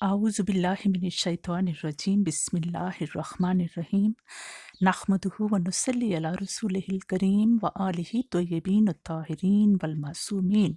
أعوذ بالله من الشيطان الرجيم بسم الله الرحمن الرحيم نحمده ونصلي على رسوله الكريم وآله الطيبين الطاهرين والمعصومين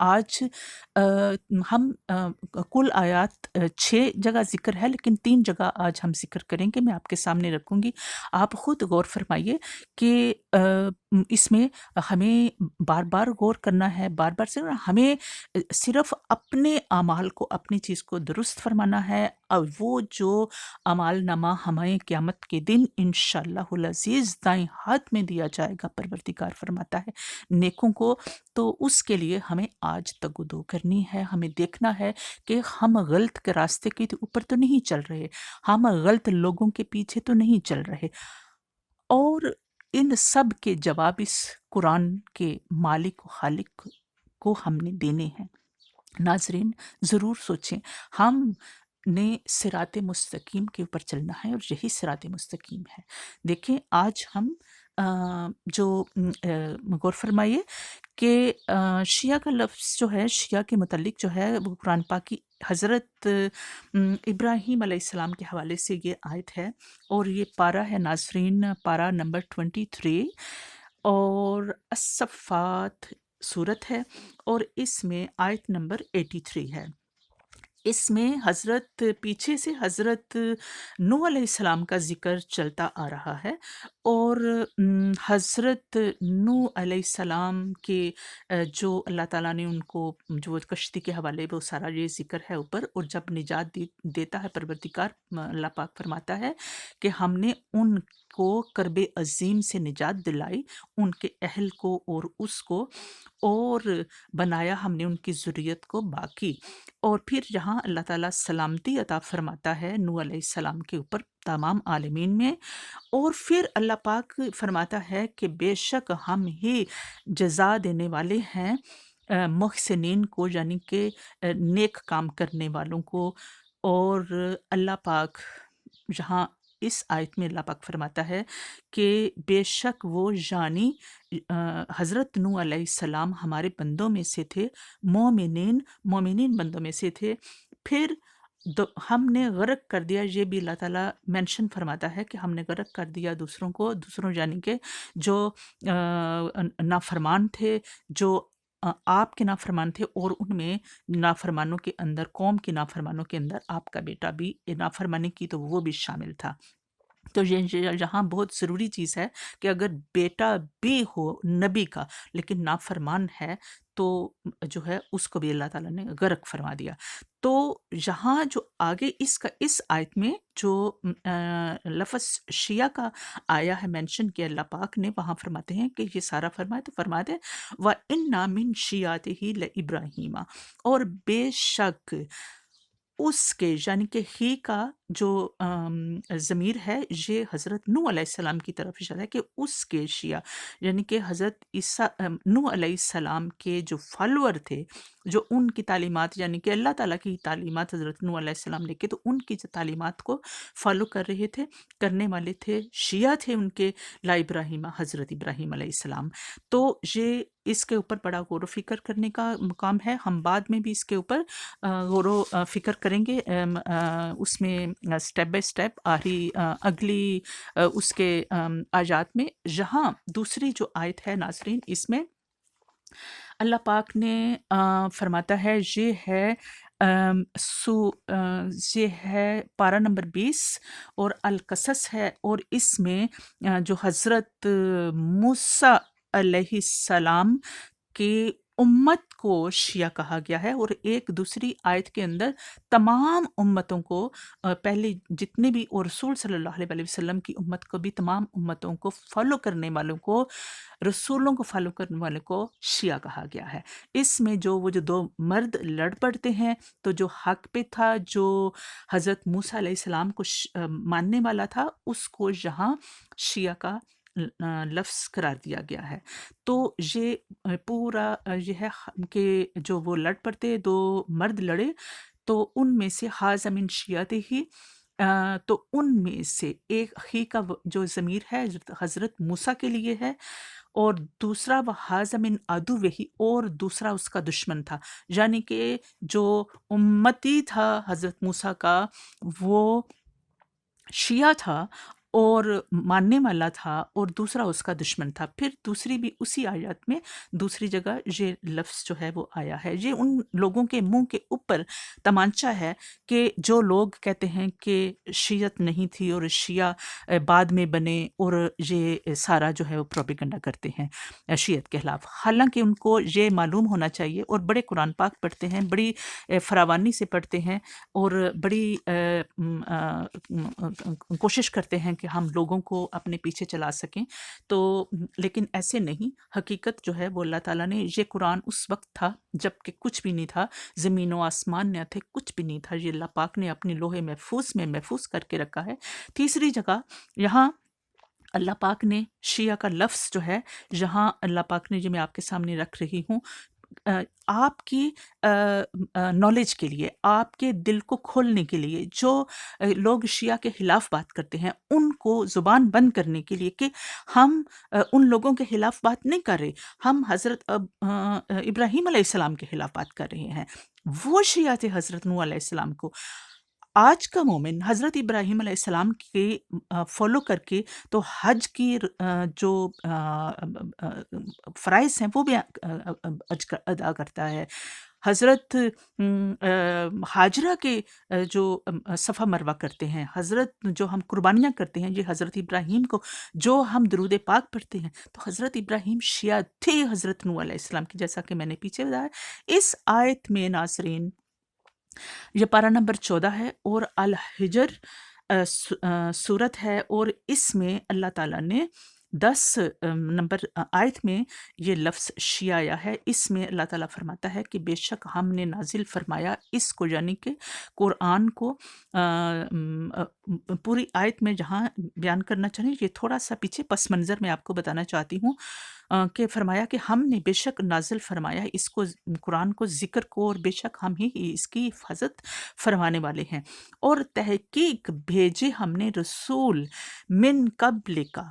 آج ہم کل آیات 6 جگہ ذکر ہے، لیکن 3 جگہ آج ہم ذکر کریں گے، میں آپ کے سامنے رکھوں گی۔ آپ خود غور فرمائیے کہ اس میں ہمیں بار-بار غور کرنا ہے، بار-بار سے ہمیں صرف اپنے اعمال کو، اپنی چیز کو درست فرمانا ہے، اور وہ جو اعمال نامہ ہمیں قیامت کے دن انشاءاللہ العزیز دائیں ہاتھ میں دیا جائے گا، پروردگار فرماتا ہے نیکوں کو، تو اس کے لیے ہمیں آج تگ و دو کرنی ہے، ہمیں دیکھنا ہے کہ ہم غلط کے راستے کے اوپر تو نہیں چل رہے، ہم غلط لوگوں کے پیچھے تو نہیں چل رہے، اور ان سب کے جواب اس قرآن کے مالک و خالق کو ہم نے دینے ہیں۔ ناظرین، ضرور سوچیں، ہم نے صراط مستقیم کے اوپر چلنا ہے، اور یہی صراط مستقیم ہے۔ دیکھیں آج ہم جو غور فرمائیے کہ شیعہ کا لفظ جو ہے، شیعہ کے متعلق جو ہے وہ قرآن پاک کی حضرت ابراہیم علیہ السلام کے حوالے سے یہ آیت ہے، اور یہ پارہ ہے ناظرین، پارہ نمبر 23، اور الصفات سورت ہے، اور اس میں آیت نمبر 83 ہے۔ اس میں حضرت پیچھے سے حضرت نوح علیہ السلام کا ذکر چلتا آ رہا ہے، اور حضرت نوح علیہ السلام کے جو اللہ تعالیٰ نے ان کو جو کشتی کے حوالے وہ سارا یہ ذکر ہے اوپر، اور جب نجات دیتا ہے پروردگار، اللہ پاک فرماتا ہے کہ ہم نے ان کو کرب عظیم سے نجات دلائی، ان کے اہل کو اور اس کو، اور بنایا ہم نے ان کی ذریت کو باقی۔ اور پھر یہاں اللہ تعالیٰ سلامتی عطا فرماتا ہے نوح علیہ السلام کے اوپر تمام عالمین میں، اور پھر اللہ پاک فرماتا ہے کہ بے شک ہم ہی جزا دینے والے ہیں محسنین کو، یعنی کہ نیک کام کرنے والوں کو۔ اور اللہ پاک یہاں اس آیت میں اللہ پاک فرماتا ہے کہ بے شک وہ یعنی حضرت نوح علیہ السلام ہمارے بندوں میں سے تھے، مومنین بندوں میں سے تھے، پھر ہم نے غرق کر دیا، یہ بھی اللہ تعالیٰ مینشن فرماتا ہے کہ ہم نے غرق کر دیا دوسروں یعنی کہ جو نافرمان تھے، جو آپ کے نافرمان تھے، اور ان میں نافرمانوں کے اندر، قوم کے نافرمانوں کے اندر آپ کا بیٹا بھی نافرمانی کی تو وہ بھی شامل تھا۔ تو یہ یہاں بہت ضروری چیز ہے کہ اگر بیٹا بھی ہو نبی کا لیکن نافرمان ہے، تو جو ہے اس کو بھی اللہ تعالیٰ نے غرق فرما دیا۔ تو یہاں جو آگے اس آیت میں جو لفظ شیعہ کا آیا ہے، مینشن کیا اللہ پاک نے، وہاں فرماتے ہیں کہ یہ سارا فرمائے تو فرماتے وَإِنَّا مِن شِيَعَتِهِ لَإِبْرَاهِيمَ، اور بے شک اس کے، یعنی کہ ہی کا جو ضمیر ہے، یہ حضرت نوح علیہ السلام کی طرف اشارہ ہے کہ اس کے شیعہ، یعنی کہ حضرت نوح علیہ السلام کے جو فالوور تھے، جو ان کی تعلیمات، یعنی کہ اللہ تعالیٰ کی تعلیمات حضرت نوح علیہ السلام لے کے، تو ان کی جو تعلیمات کو فالو کر رہے تھے، کرنے والے تھے، شیعہ تھے ان کے، لا ابراہیم، حضرت ابراہیم علیہ السلام۔ تو یہ اس کے اوپر بڑا غور و فکر کرنے کا مقام ہے، ہم بعد میں بھی اس کے اوپر غور و فکر کریں گے، اس میں سٹیپ بائی سٹیپ اگلی اس کے آیات میں۔ یہاں دوسری جو آیت ہے ناظرین، اس میں اللہ پاک نے فرماتا ہے، یہ ہے پارہ نمبر 20 اور القصص ہے، اور اس میں جو حضرت موسیٰ علیہ السلام کی امت کو شیعہ کہا گیا ہے، اور ایک دوسری آیت کے اندر تمام امتوں کو، پہلے جتنے بھی، اور رسول صلی اللہ علیہ وسلم کی امت کو بھی، تمام امتوں کو فالو کرنے والوں کو، رسولوں کو فالو کرنے والوں کو شیعہ کہا گیا ہے۔ اس میں وہ جو دو مرد لڑ پڑتے ہیں، تو جو حق پہ تھا، جو حضرت موسیٰ علیہ السلام کو ماننے والا تھا، اس کو یہاں شیعہ کا لفظ قرار دیا گیا ہے۔ تو یہ پورا یہ ہے کہ جو وہ لڑ پڑتے، دو مرد لڑے، تو ان میں سے ھذا من شیعتہ، تو ان میں سے ایک ہی کا جو ضمیر ہے حضرت موسیٰ کے لیے ہے، اور دوسرا وَھذا من عدوہ، اور دوسرا اس کا دشمن تھا، یعنی کہ جو امتی تھا حضرت موسیٰ کا، وہ شیعہ تھا، اور ماننے والا تھا اور دوسرا اس کا دشمن تھا۔ پھر دوسری بھی اسی آیت میں دوسری جگہ یہ لفظ جو ہے وہ آیا ہے۔ یہ ان لوگوں کے منہ کے اوپر تمانچہ ہے کہ جو لوگ کہتے ہیں کہ شیعت نہیں تھی اور شیعہ بعد میں بنے، اور یہ سارا جو ہے وہ پروپیگنڈا کرتے ہیں شیعت کے خلاف، حالانکہ ان کو یہ معلوم ہونا چاہیے، اور بڑے قرآن پاک پڑھتے ہیں، بڑی فراوانی سے پڑھتے ہیں، اور بڑی کوشش کرتے ہیں کہ ہم لوگوں کو اپنے پیچھے چلا سکیں، تو لیکن ایسے نہیں۔ حقیقت جو ہے وہ اللہ تعالیٰ نے، یہ قرآن اس وقت تھا جب کہ کچھ بھی نہیں تھا، زمین و آسمان نہ تھے، کچھ بھی نہیں تھا، یہ اللہ پاک نے اپنے لوح محفوظ میں محفوظ کر کے رکھا ہے۔ تیسری جگہ یہاں اللہ پاک نے شیعہ کا لفظ جو ہے، یہاں اللہ پاک نے، جو میں آپ کے سامنے رکھ رہی ہوں، آپ کی نالج کے لیے، آپ کے دل کو کھولنے کے لیے، جو لوگ شیعہ کے خلاف بات کرتے ہیں ان کو زبان بند کرنے کے لیے، کہ ہم ان لوگوں کے خلاف بات نہیں کر رہے، ہم حضرت ابراہیم علیہ السلام کے خلاف بات کر رہے ہیں۔ وہ شیعہ تھے حضرت نوح علیہ السلام کو۔ آج کا مومن حضرت ابراہیم علیہ السلام کے فالو کر کے تو حج کی جو فرائض ہیں وہ بھی ادا کرتا ہے۔ حضرت حاجرہ کے جو صفا مروہ کرتے ہیں، حضرت جو ہم قربانیاں کرتے ہیں، یہ حضرت ابراہیم کو جو ہم درود پاک پڑھتے ہیں، تو حضرت ابراہیم شیعہ تھے حضرت نوح علیہ السلام کی، جیسا کہ میں نے پیچھے بتایا۔ اس آیت میں ناظرین، یہ پارہ نمبر 14 ہے اور الحجر سورت ہے، اور اس میں اللہ تعالیٰ نے 10 نمبر آیت میں یہ لفظ شیعہ آیا ہے۔ اس میں اللہ تعالیٰ فرماتا ہے کہ بے شک ہم نے نازل فرمایا اس کو، یعنی کہ قرآن کو، پوری آیت میں جہاں بیان کرنا چاہیں، یہ تھوڑا سا پیچھے پس منظر میں آپ کو بتانا چاہتی ہوں، کہ فرمایا کہ ہم نے بے شک نازل فرمایا اس کو، قرآن کو، ذکر کو، اور بے شک ہم ہی اس کی حفاظت فرمانے والے ہیں، اور تحقیق بھیجے ہم نے رسول من قبل کا،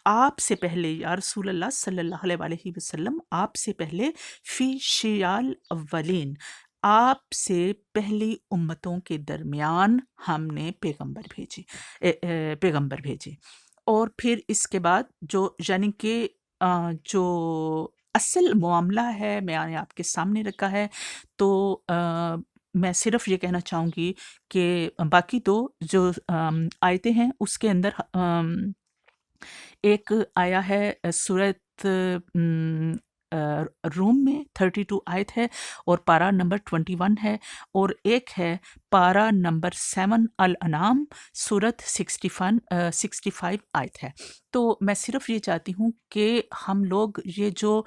آپ سے پہلے، یا رسول اللہ صلی اللہ علیہ وآلہ وسلم، آپ سے پہلے، فی شیال اولین، آپ سے پہلی امتوں کے درمیان ہم نے پیغمبر بھیجے۔ اور پھر اس کے بعد جو، یعنی کہ جو اصل معاملہ ہے میں نے آپ کے سامنے رکھا ہے، تو میں صرف یہ کہنا چاہوں گی کہ باقی تو جو آیتیں ہیں اس کے اندر ایک آیا ہے سورت روم میں 32 آیت ہے، اور پارہ نمبر 21 ہے، اور ایک ہے پارہ نمبر 7 الانعام سورت 65 آیت ہے۔ تو میں صرف یہ چاہتی ہوں کہ ہم لوگ یہ جو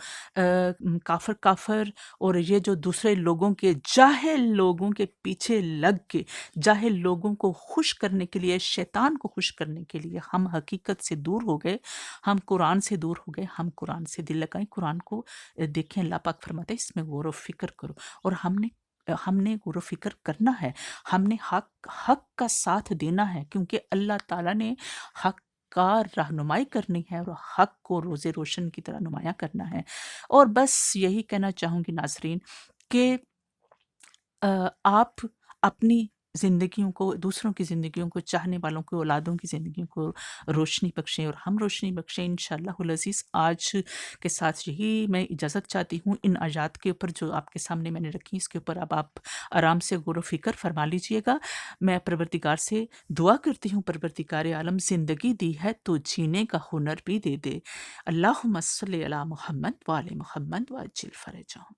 کافر اور یہ جو دوسرے لوگوں کے، جاہل لوگوں کے پیچھے لگ کے، جاہل لوگوں کو خوش کرنے کے لیے، شیطان کو خوش کرنے کے لیے ہم حقیقت سے دور ہو گئے، ہم قرآن سے دور ہو گئے، ہم قرآن سے دل لگائیں، قرآن کو دیکھیں۔ اللہ پاک فرماتے ہیں اس میں غور و فکر کرو، اور ہم نے غور و فکر کرنا ہے، ہم نے حق کا ساتھ دینا ہے، کیونکہ اللہ تعالیٰ نے حق کا رہنمائی کرنی ہے، اور حق کو روز روشن کی طرح نمایاں کرنا ہے۔ اور بس یہی کہنا چاہوں گی ناظرین کہ آپ اپنی زندگیوں کو، دوسروں کی زندگیوں کو، چاہنے والوں کو، اولادوں کی زندگیوں کو روشنی بخشیں، اور ہم روشنی بخشیں انشاءاللہ العزیز۔ آج کے ساتھ یہی میں اجازت چاہتی ہوں۔ ان آیات کے اوپر جو آپ کے سامنے میں نے رکھی، اس کے اوپر اب آپ آرام سے غور و فکر فرما لیجئے گا۔ میں پروردگار سے دعا کرتی ہوں، پروردگار عالم زندگی دی ہے تو جینے کا ہنر بھی دے دے۔ اللہم صلی علی محمد وآل محمد وعجل فرجہم۔